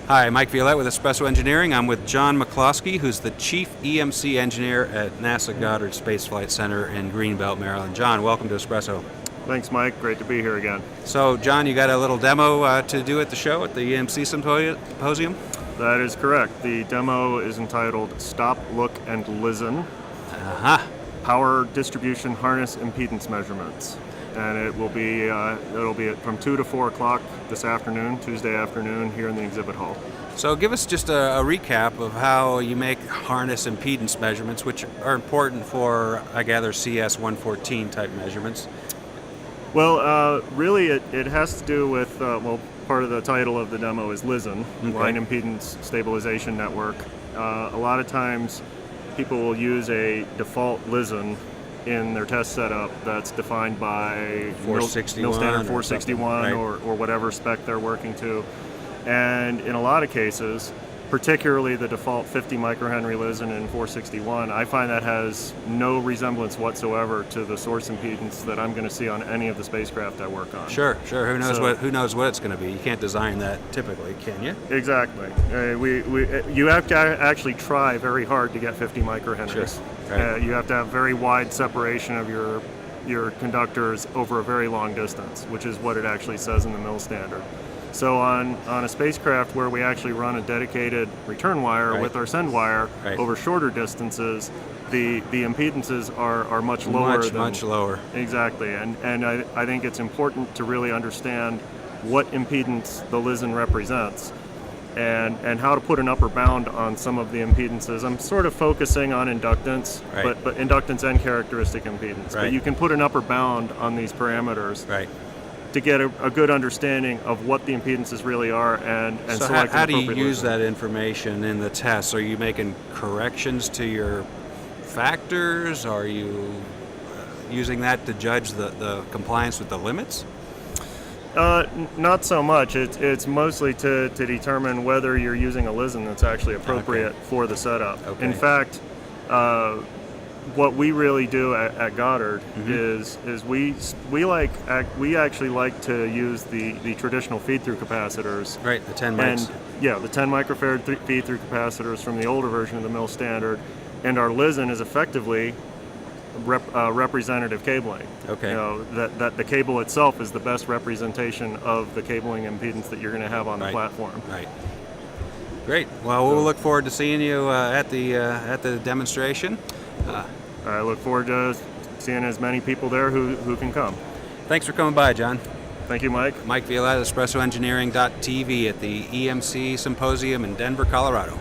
Hi, Mike Violette with Espresso Engineering. I'm with John McCloskey, who's the Chief EMC Engineer at NASA Goddard Space Flight Center in Greenbelt, Maryland. John, welcome to Espresso. Thanks, Mike. Great to be here again. So, John, you got a little demo to do at the show, at the EMC Symposium? That is correct. The demo is entitled Stop, Look, and Listen. Power Distribution Harness Impedance Measurements. And it will be it'll be from 2 to 4 o'clock this afternoon, Tuesday afternoon, here in the exhibit hall. So give us just a recap of how you make harness impedance measurements, which are important for, I gather, CS114 type measurements. Well, really it has to do with, part of the title of the demo is LISN, Line Impedance Stabilization Network. A lot of times people will use a default LISN in their test setup that's defined by 461 mil standard 461 right. or whatever spec they're working to. And in a lot of cases, particularly the default 50 microhenry LISN in 461, I find that has no resemblance whatsoever to the source impedance that I'm going to see on any of the spacecraft I work on. Sure. Who knows what it's going to be? You can't design that typically, can you? Exactly. You have to actually try very hard to get 50 microhenries. Sure. Right. You have to have very wide separation of your conductors over a very long distance, which is what it actually says in the mil standard. So on a spacecraft where we actually run a dedicated return wire with our send wire over shorter distances, the impedances are much lower. Much lower. Exactly, and I think it's important to really understand what impedance the LISN represents and how to put an upper bound on some of the impedances. I'm sort of focusing on inductance, but inductance and characteristic impedance. But you can put an upper bound on these parameters. To get a good understanding of what the impedances really are and so select how do you appropriate use LISN. that information in the tests? Are you making corrections to your factors? Are you using that to judge the compliance with the limits? Not so much. It's mostly to determine whether you're using a LISN that's actually appropriate for the setup. In fact, what we really do at Goddard is we actually like to use the traditional feed-through capacitors. Right, the 10 mics. And the 10 microfarad feed-through capacitors from the older version of the mil standard, and our LISN is effectively representative cabling. Okay. You know, that the cable itself is the best representation of the cabling impedance that you're going to have on the platform. Right. Great. Well, we'll look forward to seeing you at the demonstration. I look forward to seeing as many people there who can come. Thanks for coming by, John. Thank you, Mike. Mike Violette, EspressoEngineering.tv at the EMC Symposium in Denver, Colorado.